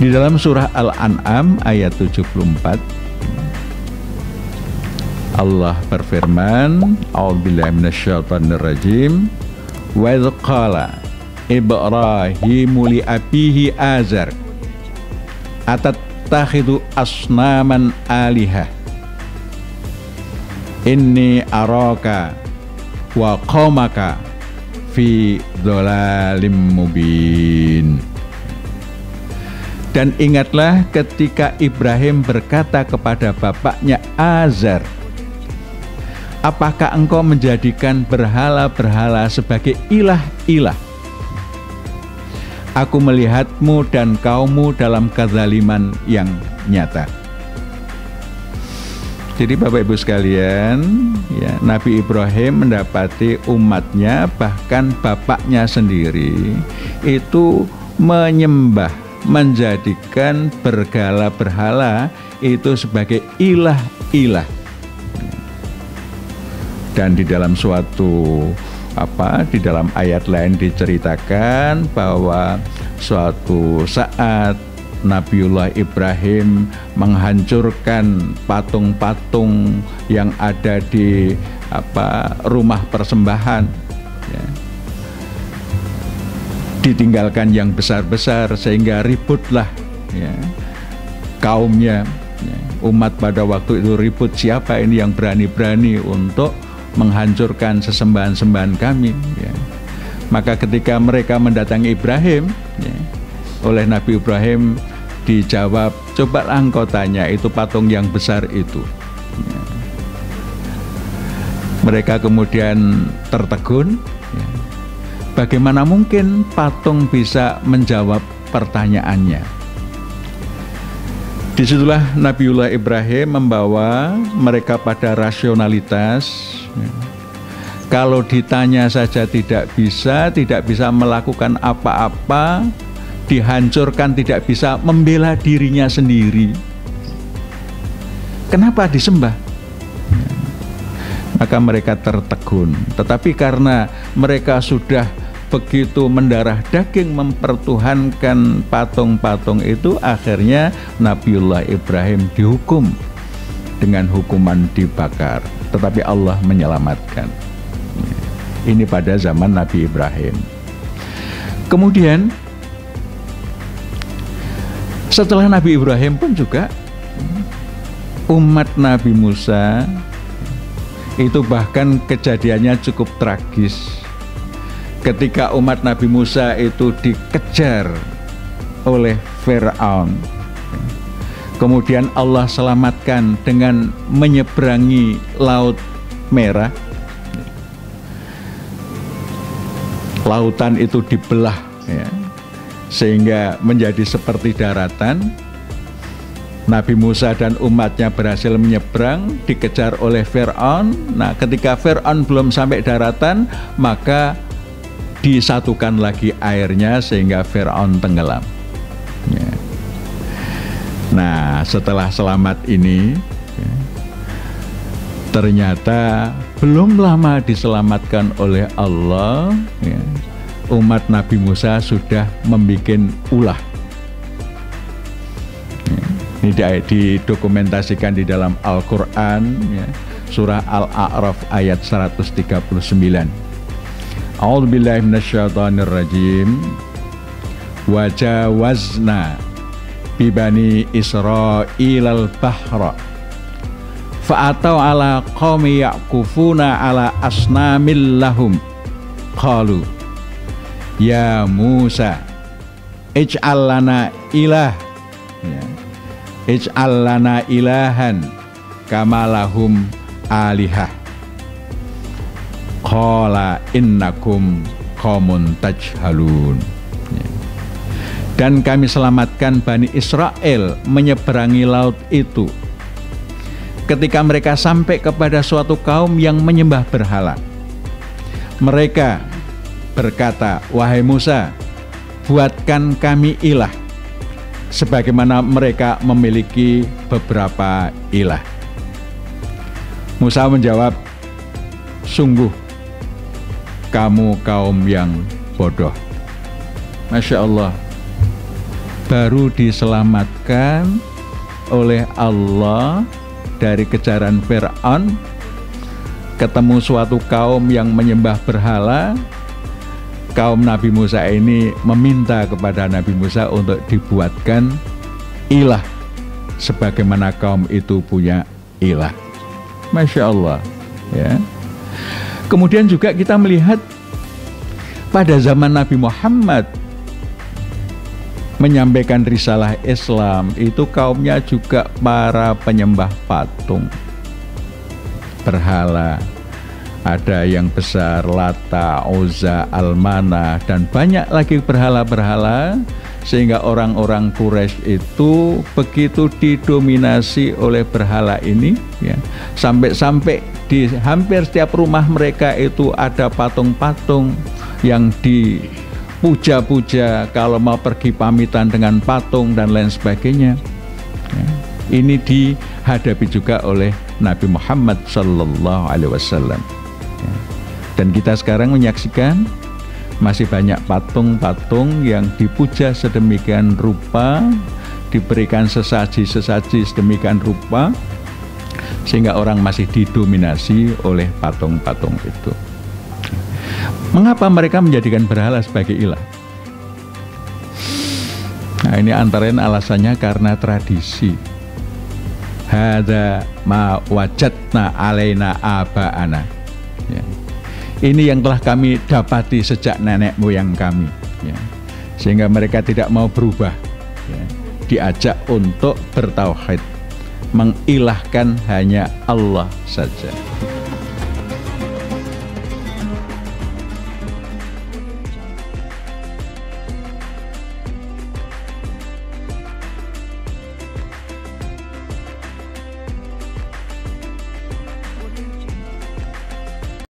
Di dalam surah Al-An'am ayat 74 Allah berfirman, A'udzubillahi minasyaitonirrajim, wa idz qala Ibrahimu li abihi Azar atattakhidhu asnaman alihah inni araka wa qaumaka fi dhalalim mubin. Dan ingatlah ketika Ibrahim berkata kepada bapaknya Azar, apakah engkau menjadikan berhala-berhala sebagai ilah-ilah? Aku melihatmu dan kaummu dalam kezaliman yang nyata. Jadi Bapak Ibu sekalian, ya, Nabi Ibrahim mendapati umatnya, bahkan bapaknya sendiri itu menyembah, menjadikan berhala-berhala itu sebagai ilah-ilah. Dan di dalam di dalam ayat lain diceritakan bahwa suatu saat Nabiullah Ibrahim menghancurkan patung-patung yang ada di rumah persembahan, ya. Ditinggalkan yang besar-besar sehingga ributlah, ya, kaumnya, ya. Umat pada waktu itu ribut, siapa ini yang berani-berani untuk menghancurkan sesembahan-sembahan kami, ya. Maka ketika mereka mendatangi Ibrahim, ya, oleh Nabi Ibrahim dijawab, coba engkau tanya itu patung yang besar itu, ya. Mereka kemudian tertegun, ya. Bagaimana mungkin patung bisa menjawab pertanyaannya? Disitulah Nabiullah Ibrahim membawa mereka pada rasionalitas. Kalau ditanya saja tidak bisa melakukan apa-apa, dihancurkan, tidak bisa membela dirinya sendiri. Kenapa disembah? Maka mereka tertegun. Tetapi karena mereka sudah begitu mendarah daging mempertuhankan patung-patung itu, akhirnya Nabiullah Ibrahim dihukum dengan hukuman dibakar. Tetapi Allah menyelamatkan. Ini pada zaman Nabi Ibrahim. Kemudian setelah Nabi Ibrahim pun juga umat Nabi Musa itu bahkan kejadiannya cukup tragis. Ketika umat Nabi Musa itu dikejar oleh Fir'aun, kemudian Allah selamatkan dengan menyeberangi Laut Merah. Lautan itu dibelah, ya, sehingga menjadi seperti daratan. Nabi Musa dan umatnya berhasil menyeberang, dikejar oleh Fir'aun. Nah, ketika Fir'aun belum sampai daratan, maka disatukan lagi airnya sehingga Fir'aun tenggelam, ya. Nah, setelah selamat ini, ya, ternyata belum lama diselamatkan oleh Allah, ya, umat Nabi Musa sudah membuat ulah. Ya, ini didokumentasikan di dalam Al-Quran, ya, surah Al-A'raf ayat 139. A'udzubillahi minasyaitonirrajim. Wa jawazna bi bani Israilal bahra fa'atau ala qaumi ya'kufuna ala asnamil lahum qalu ya Musa ij'al lana ilah, ya, ij'al lana ilahan kama lahum alihah qala innakum qaumun tajhalun. Dan kami selamatkan Bani Israel menyeberangi laut itu ketika mereka sampai kepada suatu kaum yang menyembah berhala. Mereka berkata, wahai Musa, buatkan kami ilah sebagaimana mereka memiliki beberapa ilah. Musa menjawab, sungguh kamu kaum yang bodoh. Masya Allah, baru diselamatkan oleh Allah dari kejaran Fir'aun, ketemu suatu kaum yang menyembah berhala. Kaum Nabi Musa ini meminta kepada Nabi Musa untuk dibuatkan ilah sebagaimana kaum itu punya ilah. Masya Allah, ya. Kemudian juga kita melihat pada zaman Nabi Muhammad menyampaikan risalah Islam, itu kaumnya juga para penyembah patung, berhala. Ada yang besar, Lata, Uzza, Al-Manah, dan banyak lagi berhala-berhala, sehingga orang-orang Quraisy itu begitu didominasi oleh berhala ini, ya, sampai-sampai di hampir setiap rumah mereka itu ada patung-patung yang dipuja-puja, kalau mau pergi pamitan dengan patung dan lain sebagainya. Ya, ini dihadapi juga oleh Nabi Muhammad Sallallahu Alaihi Wasallam. Ya. Dan kita sekarang menyaksikan masih banyak patung-patung yang dipuja sedemikian rupa, diberikan sesaji-sesaji sedemikian rupa, sehingga orang masih didominasi oleh patung-patung itu. Mengapa mereka menjadikan berhala sebagai ilah? Nah, ini antara lain alasannya karena tradisi. Hadza ma wajadna alaina aba'ana. Ya. Ini yang telah kami dapati sejak nenek moyang kami. Ya. Sehingga mereka tidak mau berubah. Ya. Diajak untuk bertauhid, mengilahkan hanya Allah saja.